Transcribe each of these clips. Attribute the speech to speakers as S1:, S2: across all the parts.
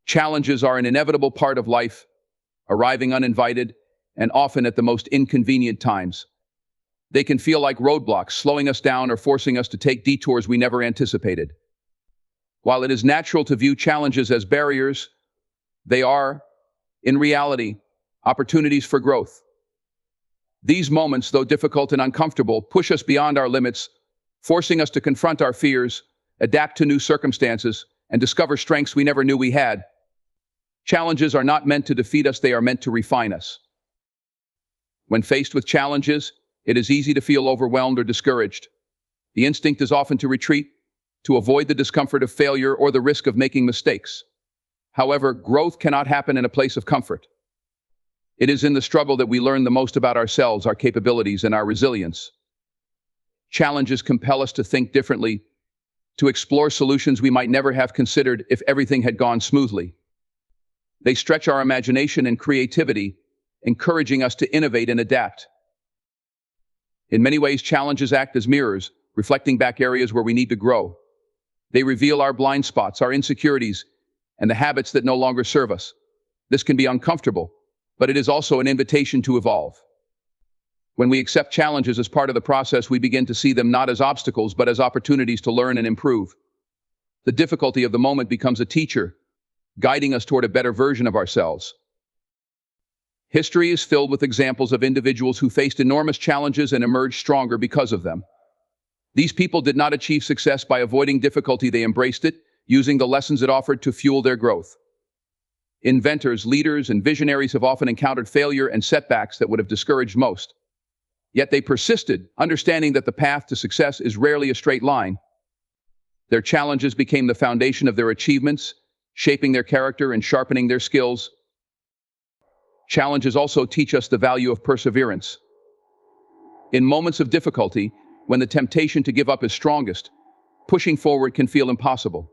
S1: Challenges are an inevitable part of life, arriving uninvited and often at the most inconvenient times. They can feel like roadblocks, slowing us down or forcing us to take detours we never anticipated. While it is natural to view challenges as barriers, they are, in reality, opportunities for growth. These moments, though difficult and uncomfortable, push us beyond our limits, forcing us to confront our fears, adapt to new circumstances, and discover strengths we never knew we had. Challenges are not meant to defeat us, they are meant to refine us. When faced with challenges, it is easy to feel overwhelmed or discouraged. The instinct is often to retreat, to avoid the discomfort of failure or the risk of making mistakes. However, growth cannot happen in a place of comfort. It is in the struggle that we learn the most about ourselves, our capabilities, and our resilience. Challenges compel us to think differently, to explore solutions we might never have considered if everything had gone smoothly. They stretch our imagination and creativity, encouraging us to innovate and adapt. In many ways, challenges act as mirrors, reflecting back areas where we need to grow. They reveal our blind spots, our insecurities, and the habits that no longer serve us. This can be uncomfortable, but it is also an invitation to evolve. When we accept challenges as part of the process, we begin to see them not as obstacles, but as opportunities to learn and improve. The difficulty of the moment becomes a teacher, guiding us toward a better version of ourselves. History is filled with examples of individuals who faced enormous challenges and emerged stronger because of them. These people did not achieve success by avoiding difficulty, they embraced it, using the lessons it offered to fuel their growth. Inventors, leaders, and visionaries have often encountered failure and setbacks that would have discouraged most. Yet they persisted, understanding that the path to success is rarely a straight line. Their challenges became the foundation of their achievements, shaping their character and sharpening their skills. Challenges also teach us the value of perseverance. In moments of difficulty, when the temptation to give up is strongest, pushing forward can feel impossible.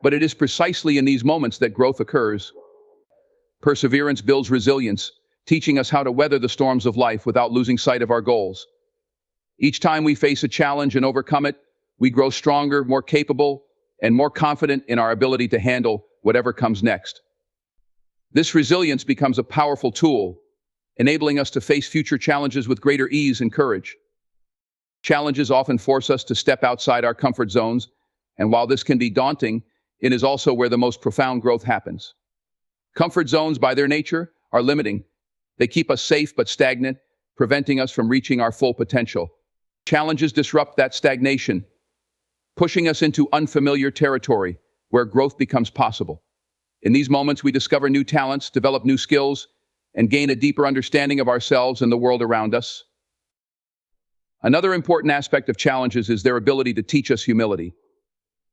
S1: But it is precisely in these moments that growth occurs. Perseverance builds resilience, teaching us how to weather the storms of life without losing sight of our goals. Each time we face a challenge and overcome it, we grow stronger, more capable, and more confident in our ability to handle whatever comes next. This resilience becomes a powerful tool, enabling us to face future challenges with greater ease and courage. Challenges often force us to step outside our comfort zones, and while this can be daunting, it is also where the most profound growth happens. Comfort zones, by their nature, are limiting. They keep us safe but stagnant, preventing us from reaching our full potential. Challenges disrupt that stagnation, pushing us into unfamiliar territory where growth becomes possible. In these moments, we discover new talents, develop new skills, and gain a deeper understanding of ourselves and the world around us. Another important aspect of challenges is their ability to teach us humility.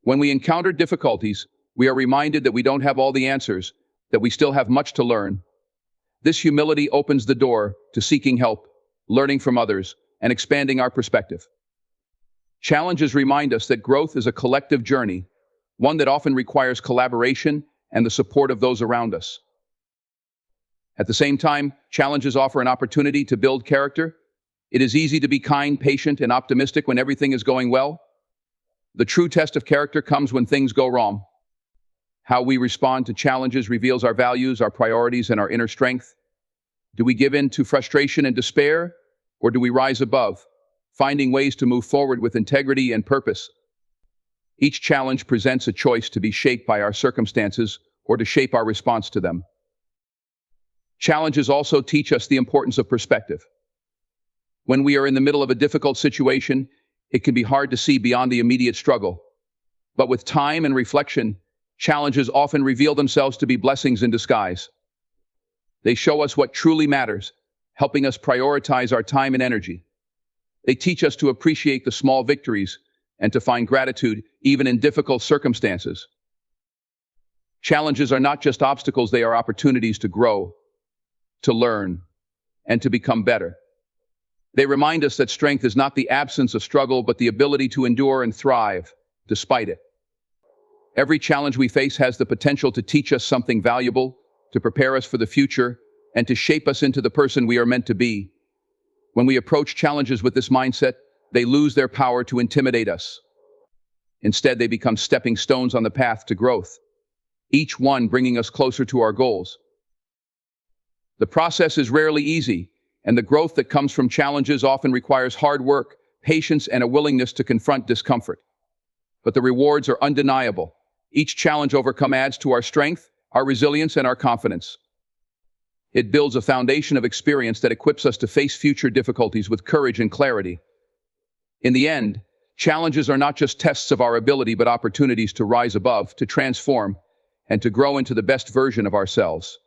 S1: When we encounter difficulties, we are reminded that we don't have all the answers, that we still have much to learn. This humility opens the door to seeking help, learning from others, and expanding our perspective. Challenges remind us that growth is a collective journey, one that often requires collaboration and the support of those around us. At the same time, challenges offer an opportunity to build character. It is easy to be kind, patient, and optimistic when everything is going well. The true test of character comes when things go wrong. How we respond to challenges reveals our values, our priorities, and our inner strength. Do we give in to frustration and despair, or do we rise above, finding ways to move forward with integrity and purpose? Each challenge presents a choice to be shaped by our circumstances or to shape our response to them. Challenges also teach us the importance of perspective. When we are in the middle of a difficult situation, it can be hard to see beyond the immediate struggle. But with time and reflection, challenges often reveal themselves to be blessings in disguise. They show us what truly matters, helping us prioritize our time and energy. They teach us to appreciate the small victories and to find gratitude even in difficult circumstances. Challenges are not just obstacles, they are opportunities to grow, to learn, and to become better. They remind us that strength is not the absence of struggle, but the ability to endure and thrive despite it. Every challenge we face has the potential to teach us something valuable, to prepare us for the future, and to shape us into the person we are meant to be. When we approach challenges with this mindset, they lose their power to intimidate us. Instead, they become stepping stones on the path to growth. each one bringing us closer to our goals. The process is rarely easy, and the growth that comes from challenges often requires hard work, patience, and a willingness to confront discomfort. But the rewards are undeniable. Each challenge overcome adds to our strength, our resilience, and our confidence. It builds a foundation of experience that equips us to face future difficulties with courage and clarity. In the end, challenges are not just tests of our ability, but opportunities to rise above, to transform, and to grow into the best version of ourselves.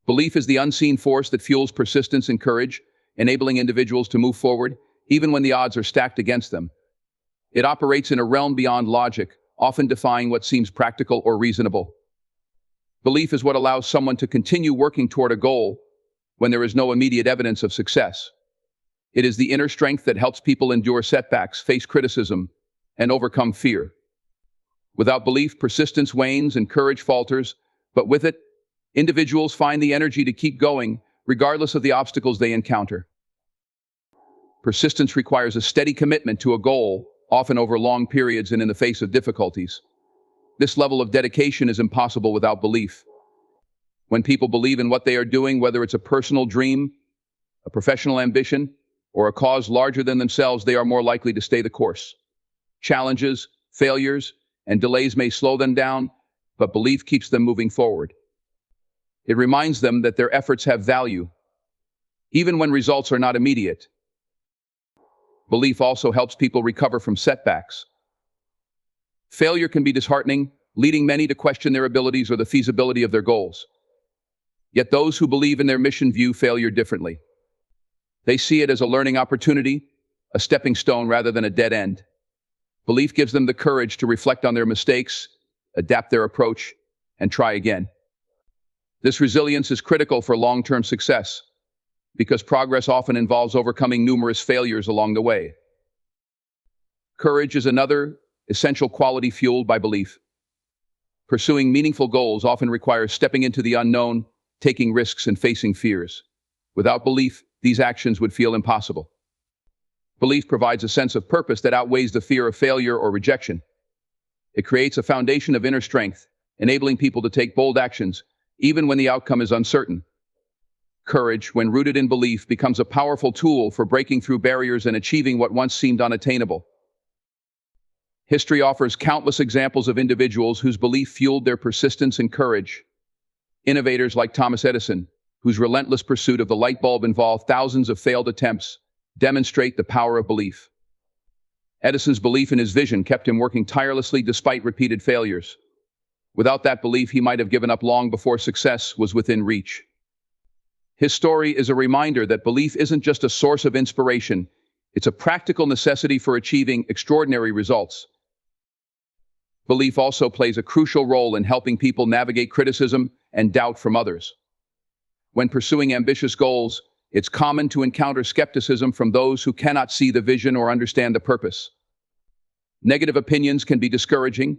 S1: Belief is the unseen force that fuels persistence and courage, enabling individuals to move forward, even when the odds are stacked against them. It operates in a realm beyond logic, often defying what seems practical or reasonable. Belief is what allows someone to continue working toward a goal when there is no immediate evidence of success. It is the inner strength that helps people endure setbacks, face criticism, and overcome fear. Without belief, persistence wanes and courage falters, but with it, individuals find the energy to keep going, regardless of the obstacles they encounter. Persistence requires a steady commitment to a goal, often over long periods and in the face of difficulties. This level of dedication is impossible without belief. When people believe in what they are doing, whether it's a personal dream, a professional ambition, or a cause larger than themselves, they are more likely to stay the course. Challenges, failures, and delays may slow them down, but belief keeps them moving forward. It reminds them that their efforts have value, even when results are not immediate. Belief also helps people recover from setbacks. Failure can be disheartening, leading many to question their abilities or the feasibility of their goals. Yet those who believe in their mission view failure differently. They see it as a learning opportunity, a stepping stone rather than a dead end. Belief gives them the courage to reflect on their mistakes, adapt their approach, and try again. This resilience is critical for long-term success, because progress often involves overcoming numerous failures along the way. Courage is another essential quality fueled by belief. Pursuing meaningful goals often requires stepping into the unknown, taking risks, and facing fears. Without belief, these actions would feel impossible. Belief provides a sense of purpose that outweighs the fear of failure or rejection. It creates a foundation of inner strength, enabling people to take bold actions, even when the outcome is uncertain. Courage, when rooted in belief, becomes a powerful tool for breaking through barriers and achieving what once seemed unattainable. History offers countless examples of individuals whose belief fueled their persistence and courage. Innovators like Thomas Edison, whose relentless pursuit of the light bulb involved thousands of failed attempts, demonstrate the power of belief. Edison's belief in his vision kept him working tirelessly despite repeated failures. Without that belief, he might have given up long before success was within reach. His story is a reminder that belief isn't just a source of inspiration, it's a practical necessity for achieving extraordinary results. Belief also plays a crucial role in helping people navigate criticism and doubt from others. When pursuing ambitious goals, it's common to encounter skepticism from those who cannot see the vision or understand the purpose. Negative opinions can be discouraging,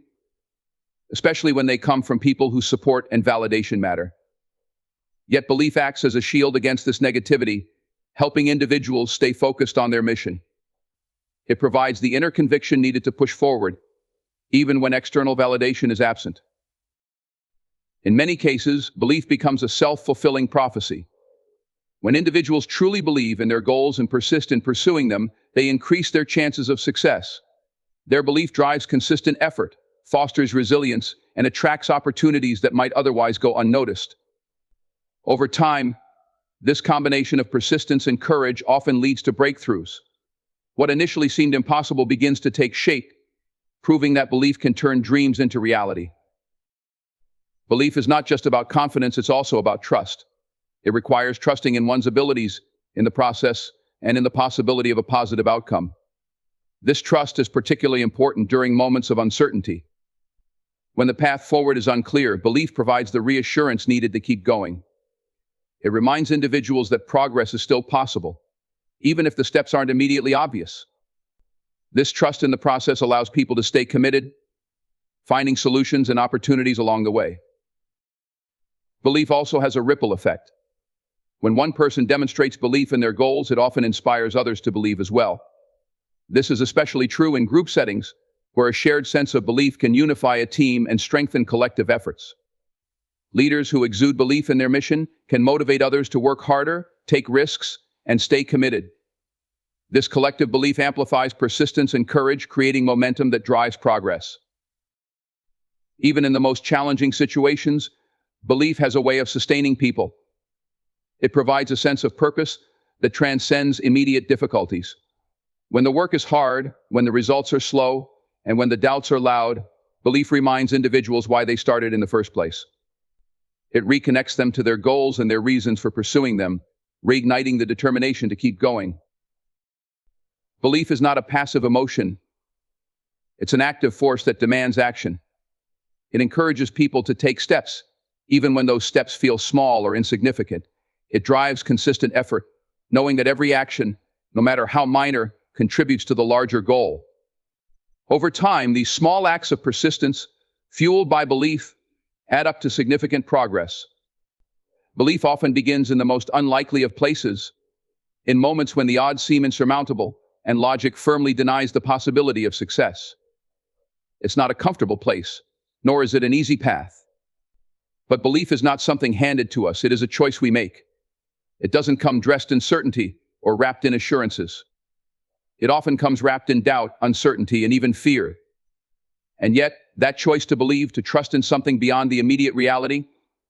S1: especially when they come from people whose support and validation matter. Yet belief acts as a shield against this negativity, helping individuals stay focused on their mission. It provides the inner conviction needed to push forward, even when external validation is absent. In many cases, belief becomes a self-fulfilling prophecy. When individuals truly believe in their goals and persist in pursuing them, they increase their chances of success. Their belief drives consistent effort, fosters resilience, and attracts opportunities that might otherwise go unnoticed. Over time, this combination of persistence and courage often leads to breakthroughs. What initially seemed impossible begins to take shape, proving that belief can turn dreams into reality. Belief is not just about confidence, it's also about trust. It requires trusting in one's abilities, in the process, and in the possibility of a positive outcome. This trust is particularly important during moments of uncertainty. When the path forward is unclear, belief provides the reassurance needed to keep going. It reminds individuals that progress is still possible, even if the steps aren't immediately obvious. This trust in the process allows people to stay committed, finding solutions and opportunities along the way. Belief also has a ripple effect. When one person demonstrates belief in their goals, it often inspires others to believe as well. This is especially true in group settings, where a shared sense of belief can unify a team and strengthen collective efforts. Leaders who exude belief in their mission can motivate others to work harder, take risks, and stay committed. This collective belief amplifies persistence and courage, creating momentum that drives progress. Even in the most challenging situations, belief has a way of sustaining people. It provides a sense of purpose that transcends immediate difficulties. When the work is hard, when the results are slow, and when the doubts are loud, belief reminds individuals why they started in the first place. It reconnects them to their goals and their reasons for pursuing them, reigniting the determination to keep going. Belief is not a passive emotion. It's an active force that demands action. It encourages people to take steps, even when those steps feel small or insignificant. It drives consistent effort, knowing that every action, no matter how minor, contributes to the larger goal. Over time, these small acts of persistence, fueled by belief, add up to significant progress. Belief often begins in the most unlikely of places, in moments when the odds seem insurmountable and logic firmly denies the possibility of success. It's not a comfortable place, nor is it an easy path. But belief is not something handed to us, it is a choice we make. It doesn't come dressed in certainty or wrapped in assurances. It often comes wrapped in doubt, uncertainty, and even fear. And yet, that choice to believe, to trust in something beyond the immediate reality,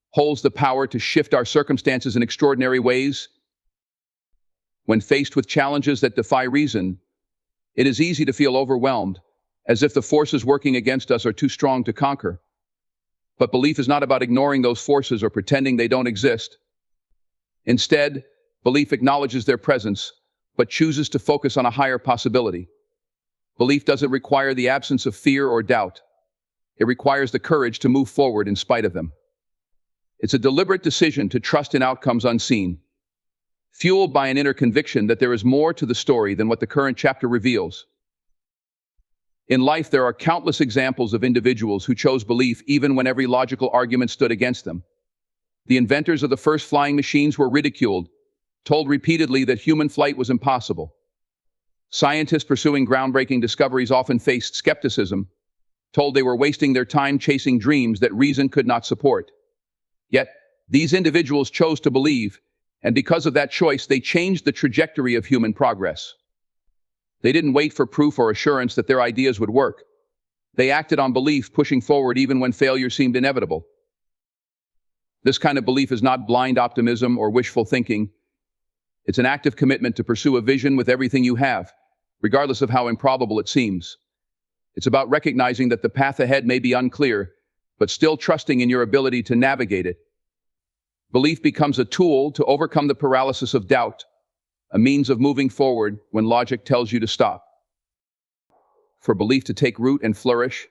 S1: holds the power to shift our circumstances in extraordinary ways. When faced with challenges that defy reason, it is easy to feel overwhelmed, as if the forces working against us are too strong to conquer. But belief is not about ignoring those forces or pretending they don't exist. Instead, belief acknowledges their presence, but chooses to focus on a higher possibility. Belief doesn't require the absence of fear or doubt. It requires the courage to move forward in spite of them. It's a deliberate decision to trust in outcomes unseen, fueled by an inner conviction that there is more to the story than what the current chapter reveals. In life, there are countless examples of individuals who chose belief even when every logical argument stood against them. The inventors of the first flying machines were ridiculed, told repeatedly that human flight was impossible. Scientists pursuing groundbreaking discoveries often faced skepticism, told they were wasting their time chasing dreams that reason could not support. Yet, these individuals chose to believe, and because of that choice, they changed the trajectory of human progress. They didn't wait for proof or assurance that their ideas would work. They acted on belief, pushing forward even when failure seemed inevitable. This kind of belief is not blind optimism or wishful thinking. It's an active commitment to pursue a vision with everything you have, regardless of how improbable it seems. It's about recognizing that the path ahead may be unclear, but still trusting in your ability to navigate it. Belief becomes a tool to overcome the paralysis of doubt, a means of moving forward when logic tells you to stop. For belief to take root and flourish,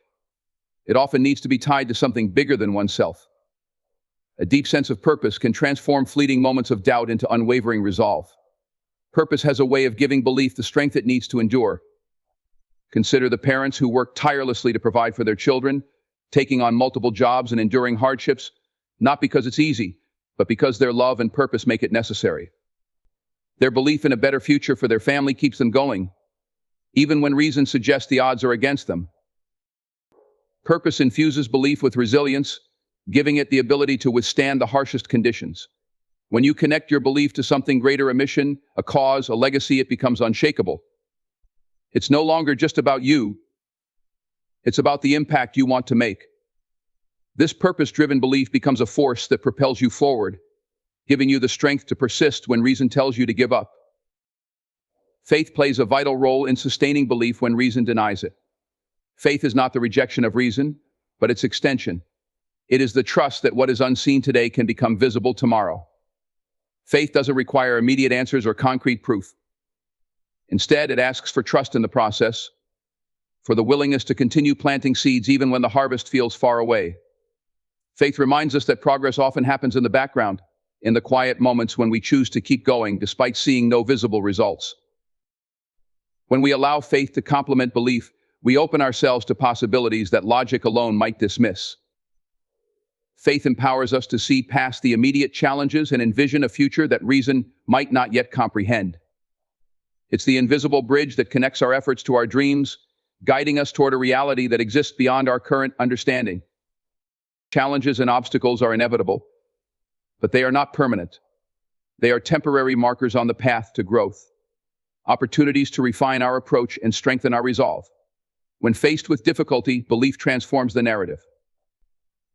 S1: it often needs to be tied to something bigger than oneself. A deep sense of purpose can transform fleeting moments of doubt into unwavering resolve. Purpose has a way of giving belief the strength it needs to endure. Consider the parents who work tirelessly to provide for their children, taking on multiple jobs and enduring hardships, not because it's easy, but because their love and purpose make it necessary. Their belief in a better future for their family keeps them going, even when reason suggests the odds are against them. Purpose infuses belief with resilience, giving it the ability to withstand the harshest conditions. When you connect your belief to something greater, a mission, a cause, a legacy, it becomes unshakable. It's no longer just about you. It's about the impact you want to make. This purpose-driven belief becomes a force that propels you forward, giving you the strength to persist when reason tells you to give up. Faith plays a vital role in sustaining belief when reason denies it. Faith is not the rejection of reason, but its extension. It is the trust that what is unseen today can become visible tomorrow. Faith doesn't require immediate answers or concrete proof. Instead, it asks for trust in the process, for the willingness to continue planting seeds even when the harvest feels far away. Faith reminds us that progress often happens in the background, in the quiet moments when we choose to keep going despite seeing no visible results. When we allow faith to complement belief, we open ourselves to possibilities that logic alone might dismiss. Faith empowers us to see past the immediate challenges and envision a future that reason might not yet comprehend. It's the invisible bridge that connects our efforts to our dreams, guiding us toward a reality that exists beyond our current understanding. Challenges and obstacles are inevitable, but they are not permanent. They are temporary markers on the path to growth, opportunities to refine our approach and strengthen our resolve. When faced with difficulty, belief transforms the narrative.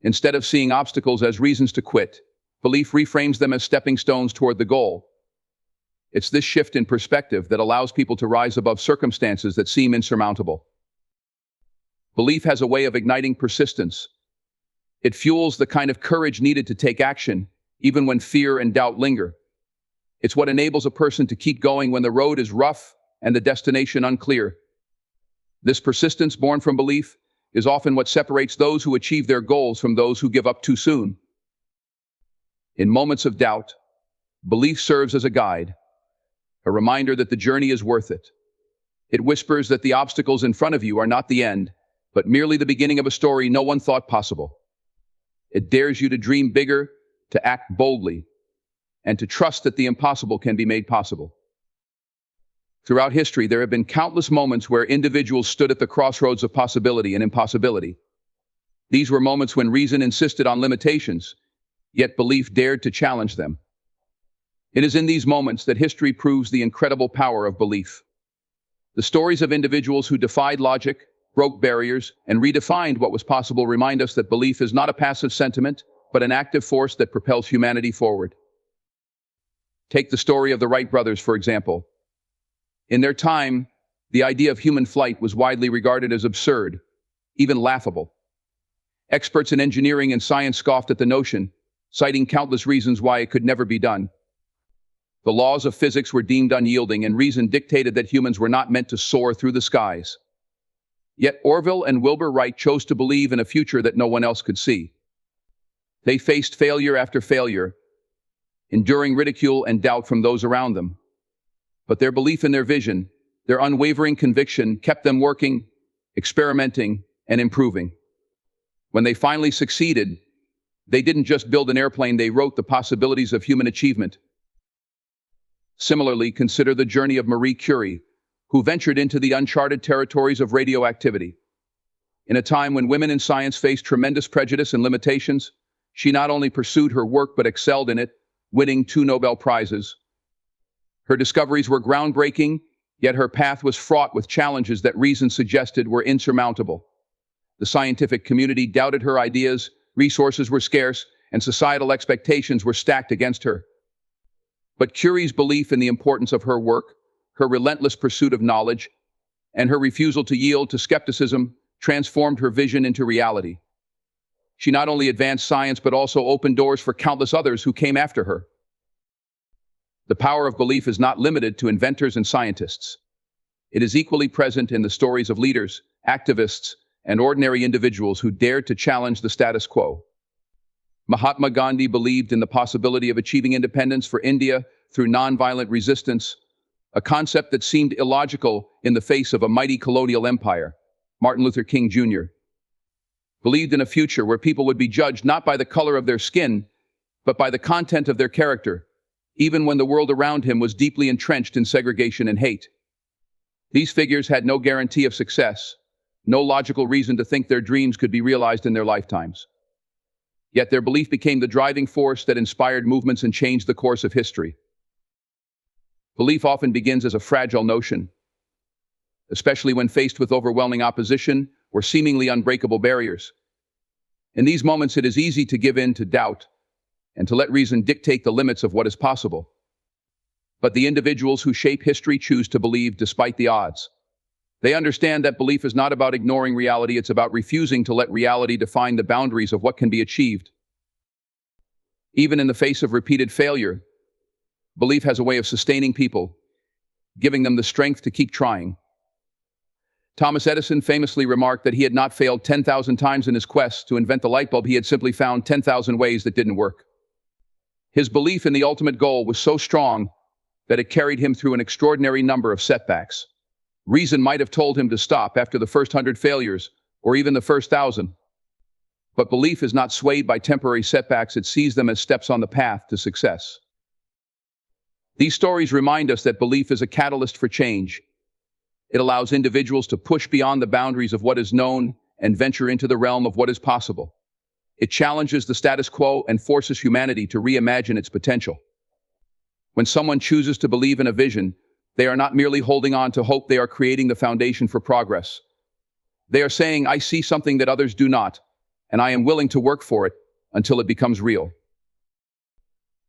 S1: Instead of seeing obstacles as reasons to quit, belief reframes them as stepping stones toward the goal. It's this shift in perspective that allows people to rise above circumstances that seem insurmountable. Belief has a way of igniting persistence. It fuels the kind of courage needed to take action, even when fear and doubt linger. It's what enables a person to keep going when the road is rough and the destination unclear. This persistence born from belief is often what separates those who achieve their goals from those who give up too soon. In moments of doubt, belief serves as a guide, a reminder that the journey is worth it. It whispers that the obstacles in front of you are not the end, but merely the beginning of a story no one thought possible. It dares you to dream bigger, to act boldly, and to trust that the impossible can be made possible. Throughout history, there have been countless moments where individuals stood at the crossroads of possibility and impossibility. These were moments when reason insisted on limitations, yet belief dared to challenge them. It is in these moments that history proves the incredible power of belief. The stories of individuals who defied logic, broke barriers, and redefined what was possible remind us that belief is not a passive sentiment, but an active force that propels humanity forward. Take the story of the Wright brothers, for example. In their time, the idea of human flight was widely regarded as absurd, even laughable. Experts in engineering and science scoffed at the notion, citing countless reasons why it could never be done. The laws of physics were deemed unyielding, and reason dictated that humans were not meant to soar through the skies. Yet Orville and Wilbur Wright chose to believe in a future that no one else could see. They faced failure after failure, enduring ridicule and doubt from those around them. But their belief in their vision, their unwavering conviction, kept them working, experimenting, and improving. When they finally succeeded, they didn't just build an airplane, they wrote the possibilities of human achievement. Similarly, consider the journey of Marie Curie, who ventured into the uncharted territories of radioactivity. In a time when women in science faced tremendous prejudice and limitations, she not only pursued her work but excelled in it, winning 2 Nobel Prizes. Her discoveries were groundbreaking, yet her path was fraught with challenges that reason suggested were insurmountable. The scientific community doubted her ideas, resources were scarce, and societal expectations were stacked against her. But Curie's belief in the importance of her work, her relentless pursuit of knowledge, and her refusal to yield to skepticism transformed her vision into reality. She not only advanced science but also opened doors for countless others who came after her. The power of belief is not limited to inventors and scientists. It is equally present in the stories of leaders, activists, and ordinary individuals who dared to challenge the status quo. Mahatma Gandhi believed in the possibility of achieving independence for India through nonviolent resistance, a concept that seemed illogical in the face of a mighty colonial empire. Martin Luther King Jr. believed in a future where people would be judged not by the color of their skin, but by the content of their character, even when the world around him was deeply entrenched in segregation and hate. These figures had no guarantee of success, no logical reason to think their dreams could be realized in their lifetimes. Yet their belief became the driving force that inspired movements and changed the course of history. Belief often begins as a fragile notion, especially when faced with overwhelming opposition or seemingly unbreakable barriers. In these moments, it is easy to give in to doubt and to let reason dictate the limits of what is possible. But the individuals who shape history choose to believe despite the odds. They understand that belief is not about ignoring reality, it's about refusing to let reality define the boundaries of what can be achieved. Even in the face of repeated failure, belief has a way of sustaining people, giving them the strength to keep trying. Thomas Edison famously remarked that he had not failed 10,000 times in his quest to invent the light bulb, he had simply found 10,000 ways that didn't work. His belief in the ultimate goal was so strong that it carried him through an extraordinary number of setbacks. Reason might have told him to stop after the first 100 failures, or even the first 1,000. But belief is not swayed by temporary setbacks, it sees them as steps on the path to success. These stories remind us that belief is a catalyst for change. It allows individuals to push beyond the boundaries of what is known and venture into the realm of what is possible. It challenges the status quo and forces humanity to reimagine its potential. When someone chooses to believe in a vision, they are not merely holding on to hope, they are creating the foundation for progress. They are saying, I see something that others do not, and I am willing to work for it until it becomes real.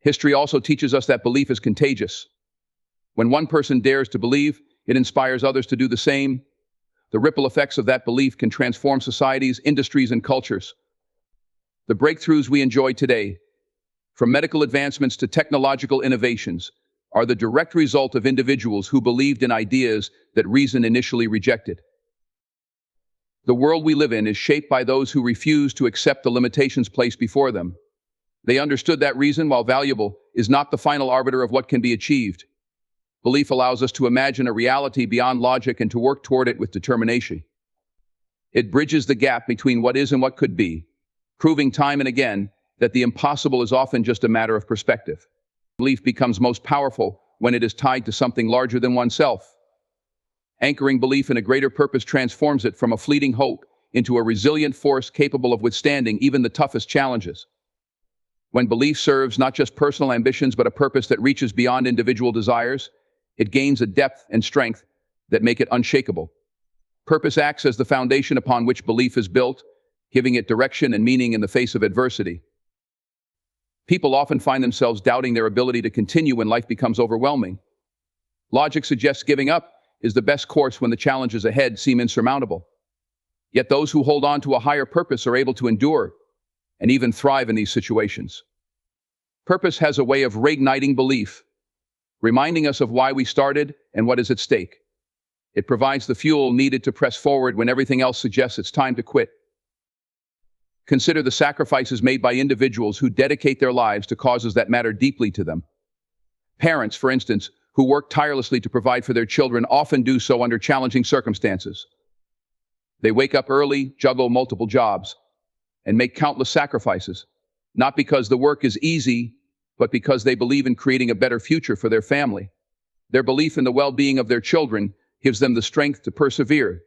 S1: History also teaches us that belief is contagious. When one person dares to believe, it inspires others to do the same. The ripple effects of that belief can transform societies, industries, and cultures. The breakthroughs we enjoy today, from medical advancements to technological innovations, are the direct result of individuals who believed in ideas that reason initially rejected. The world we live in is shaped by those who refuse to accept the limitations placed before them. They understood that reason, while valuable, is not the final arbiter of what can be achieved. Belief allows us to imagine a reality beyond logic and to work toward it with determination. It bridges the gap between what is and what could be, proving time and again that the impossible is often just a matter of perspective. Belief becomes most powerful when it is tied to something larger than oneself. Anchoring belief in a greater purpose transforms it from a fleeting hope into a resilient force capable of withstanding even the toughest challenges. When belief serves not just personal ambitions but a purpose that reaches beyond individual desires, it gains a depth and strength that make it unshakable. Purpose acts as the foundation upon which belief is built, giving it direction and meaning in the face of adversity. People often find themselves doubting their ability to continue when life becomes overwhelming. Logic suggests giving up is the best course when the challenges ahead seem insurmountable. Yet those who hold on to a higher purpose are able to endure and even thrive in these situations. Purpose has a way of reigniting belief, reminding us of why we started and what is at stake. It provides the fuel needed to press forward when everything else suggests it's time to quit. Consider the sacrifices made by individuals who dedicate their lives to causes that matter deeply to them. Parents, for instance, who work tirelessly to provide for their children often do so under challenging circumstances. They wake up early, juggle multiple jobs, and make countless sacrifices, not because the work is easy, but because they believe in creating a better future for their family. Their belief in the well-being of their children gives them the strength to persevere.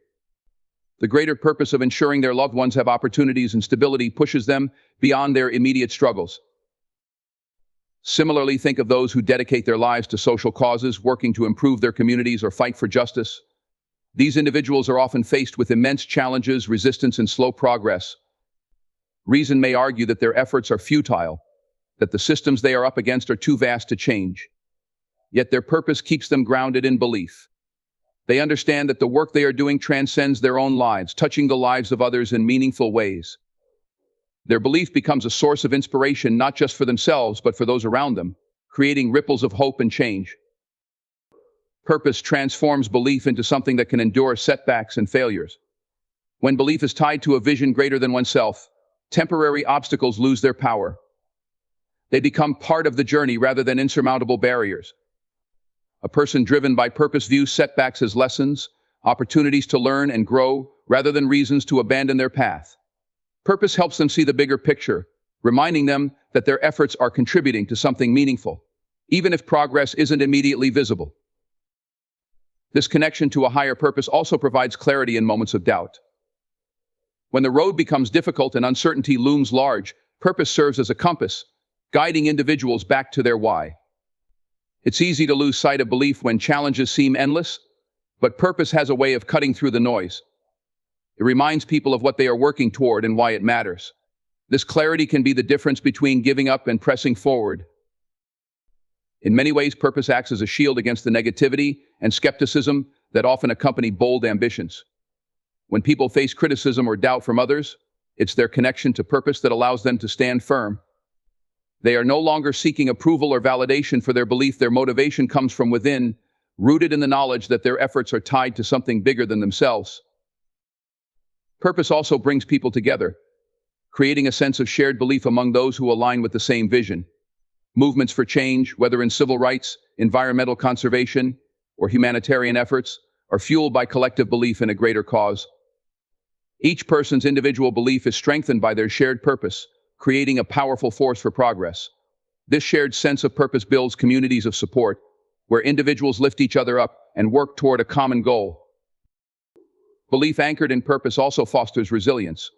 S1: The greater purpose of ensuring their loved ones have opportunities and stability pushes them beyond their immediate struggles. Similarly, think of those who dedicate their lives to social causes, working to improve their communities or fight for justice. These individuals are often faced with immense challenges, resistance, and slow progress. Reason may argue that their efforts are futile, that the systems they are up against are too vast to change. Yet their purpose keeps them grounded in belief. They understand that the work they are doing transcends their own lives, touching the lives of others in meaningful ways. Their belief becomes a source of inspiration not just for themselves, but for those around them, creating ripples of hope and change. Purpose transforms belief into something that can endure setbacks and failures. When belief is tied to a vision greater than oneself, temporary obstacles lose their power. They become part of the journey rather than insurmountable barriers. A person driven by purpose views setbacks as lessons, opportunities to learn and grow, rather than reasons to abandon their path. Purpose helps them see the bigger picture, reminding them that their efforts are contributing to something meaningful, even if progress isn't immediately visible. This connection to a higher purpose also provides clarity in moments of doubt. When the road becomes difficult and uncertainty looms large, purpose serves as a compass, guiding individuals back to their why. It's easy to lose sight of belief when challenges seem endless, but purpose has a way of cutting through the noise. It reminds people of what they are working toward and why it matters. This clarity can be the difference between giving up and pressing forward. In many ways, purpose acts as a shield against the negativity and skepticism that often accompany bold ambitions. When people face criticism or doubt from others, it's their connection to purpose that allows them to stand firm. They are no longer seeking approval or validation for their belief. Their motivation comes from within, rooted in the knowledge that their efforts are tied to something bigger than themselves. Purpose also brings people together, creating a sense of shared belief among those who align with the same vision. Movements for change, whether in civil rights, environmental conservation, or humanitarian efforts, are fueled by collective belief in a greater cause. Each person's individual belief is strengthened by their shared purpose, creating a powerful force for progress. This shared sense of purpose builds communities of support, where individuals lift each other up and work toward a common goal. Belief anchored in purpose also fosters resilience.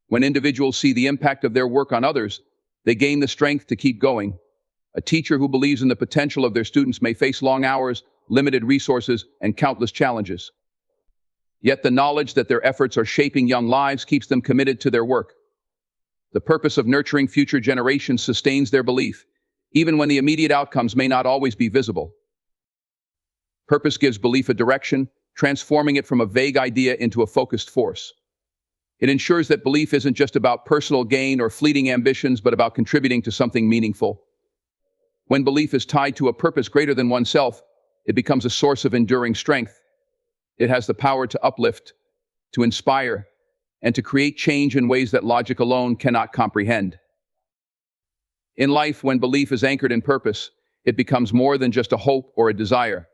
S1: When individuals see the impact of their work on others, they gain the strength to keep going. A teacher who believes in the potential of their students may face long hours, limited resources, and countless challenges. Yet the knowledge that their efforts are shaping young lives keeps them committed to their work. The purpose of nurturing future generations sustains their belief, even when the immediate outcomes may not always be visible. Purpose gives belief a direction, transforming it from a vague idea into a focused force. It ensures that belief isn't just about personal gain or fleeting ambitions, but about contributing to something meaningful. When belief is tied to a purpose greater than oneself, it becomes a source of enduring strength. It has the power to uplift, to inspire, and to create change in ways that logic alone cannot comprehend. In life, when belief is anchored in purpose, it becomes more than just a hope or a desire.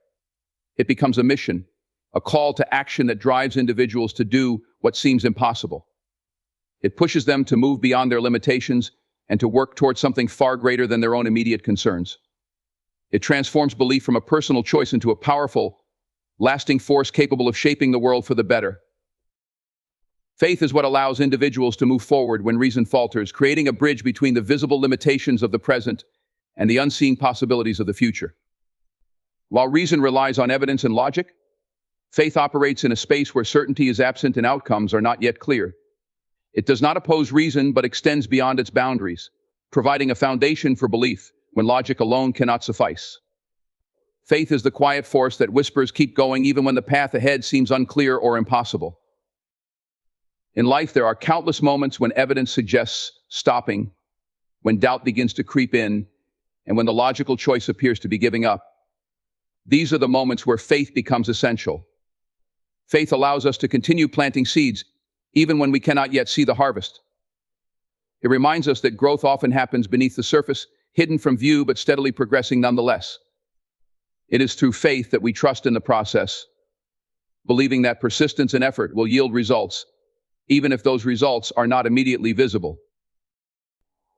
S1: It becomes a mission, a call to action that drives individuals to do what seems impossible. It pushes them to move beyond their limitations and to work towards something far greater than their own immediate concerns. It transforms belief from a personal choice into a powerful, lasting force capable of shaping the world for the better. Faith is what allows individuals to move forward when reason falters, creating a bridge between the visible limitations of the present and the unseen possibilities of the future. While reason relies on evidence and logic, faith operates in a space where certainty is absent and outcomes are not yet clear. It does not oppose reason, but extends beyond its boundaries, providing a foundation for belief when logic alone cannot suffice. Faith is the quiet force that whispers, "Keep going," even when the path ahead seems unclear or impossible. In life, there are countless moments when evidence suggests stopping, when doubt begins to creep in, and when the logical choice appears to be giving up. These are the moments where faith becomes essential. Faith allows us to continue planting seeds, even when we cannot yet see the harvest. It reminds us that growth often happens beneath the surface, hidden from view but steadily progressing nonetheless. It is through faith that we trust in the process, believing that persistence and effort will yield results, even if those results are not immediately visible.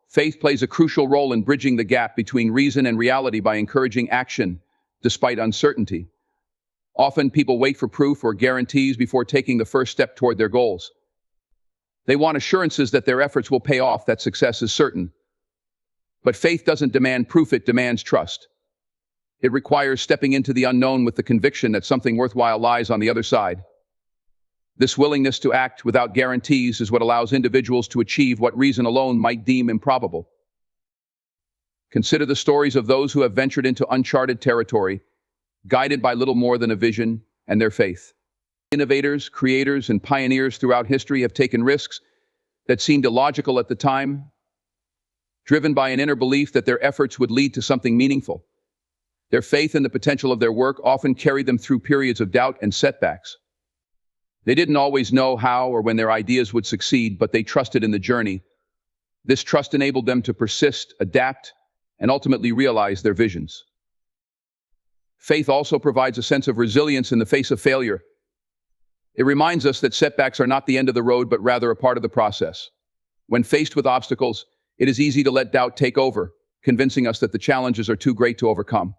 S1: Faith plays a crucial role in bridging the gap between reason and reality by encouraging action, despite uncertainty. Often people wait for proof or guarantees before taking the first step toward their goals. They want assurances that their efforts will pay off, that success is certain. But faith doesn't demand proof, it demands trust. It requires stepping into the unknown with the conviction that something worthwhile lies on the other side. This willingness to act without guarantees is what allows individuals to achieve what reason alone might deem improbable. Consider the stories of those who have ventured into uncharted territory, guided by little more than a vision and their faith. Innovators, creators, and pioneers throughout history have taken risks that seemed illogical at the time, driven by an inner belief that their efforts would lead to something meaningful. Their faith in the potential of their work often carried them through periods of doubt and setbacks. They didn't always know how or when their ideas would succeed, but they trusted in the journey. This trust enabled them to persist, adapt, and ultimately realize their visions. Faith also provides a sense of resilience in the face of failure. It reminds us that setbacks are not the end of the road, but rather a part of the process. When faced with obstacles, it is easy to let doubt take over, convincing us that the challenges are too great to overcome.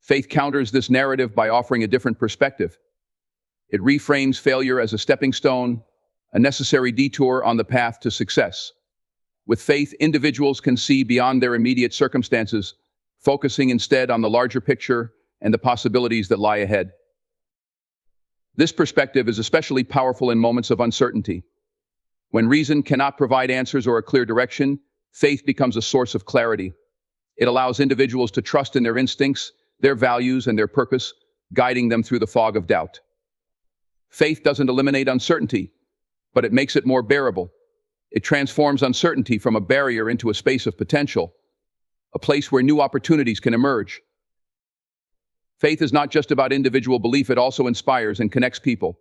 S1: Faith counters this narrative by offering a different perspective. It reframes failure as a stepping stone, a necessary detour on the path to success. With faith, individuals can see beyond their immediate circumstances, focusing instead on the larger picture and the possibilities that lie ahead. This perspective is especially powerful in moments of uncertainty. When reason cannot provide answers or a clear direction, faith becomes a source of clarity. It allows individuals to trust in their instincts, their values, and their purpose, guiding them through the fog of doubt. Faith doesn't eliminate uncertainty, but it makes it more bearable. It transforms uncertainty from a barrier into a space of potential, a place where new opportunities can emerge. Faith is not just about individual belief, it also inspires and connects people.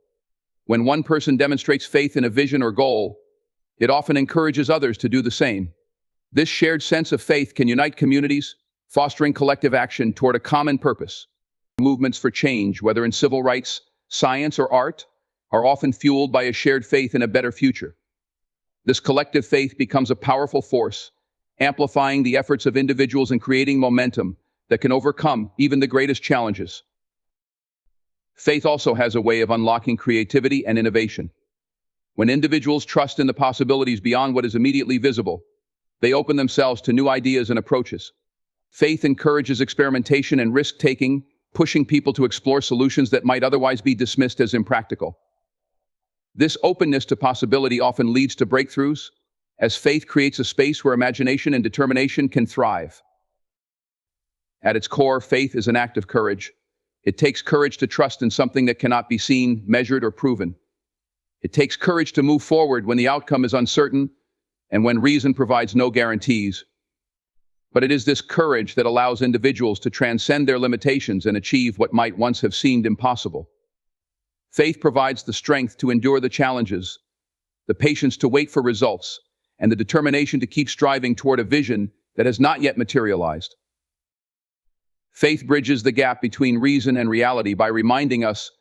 S1: When one person demonstrates faith in a vision or goal, it often encourages others to do the same. This shared sense of faith can unite communities, fostering collective action toward a common purpose. Movements for change, whether in civil rights, science, or art, are often fueled by a shared faith in a better future. This collective faith becomes a powerful force, amplifying the efforts of individuals and creating momentum that can overcome even the greatest challenges. Faith also has a way of unlocking creativity and innovation. When individuals trust in the possibilities beyond what is immediately visible, they open themselves to new ideas and approaches. Faith encourages experimentation and risk-taking, pushing people to explore solutions that might otherwise be dismissed as impractical. This openness to possibility often leads to breakthroughs, as faith creates a space where imagination and determination can thrive. At its core, faith is an act of courage. It takes courage to trust in something that cannot be seen, measured, or proven. It takes courage to move forward when the outcome is uncertain and when reason provides no guarantees. But it is this courage that allows individuals to transcend their limitations and achieve what might once have seemed impossible. Faith provides the strength to endure the challenges, the patience to wait for results, and the determination to keep striving toward a vision that has not yet materialized. Faith bridges the gap between reason and reality by reminding us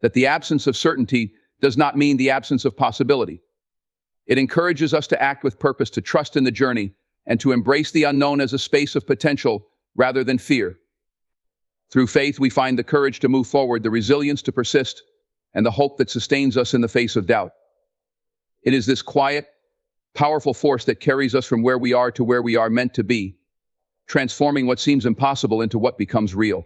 S1: that the absence of certainty does not mean the absence of possibility. It encourages us to act with purpose, to trust in the journey, and to embrace the unknown as a space of potential rather than fear. Through faith, we find the courage to move forward, the resilience to persist, and the hope that sustains us in the face of doubt. It is this quiet, powerful force that carries us from where we are to where we are meant to be, transforming what seems impossible into what becomes real.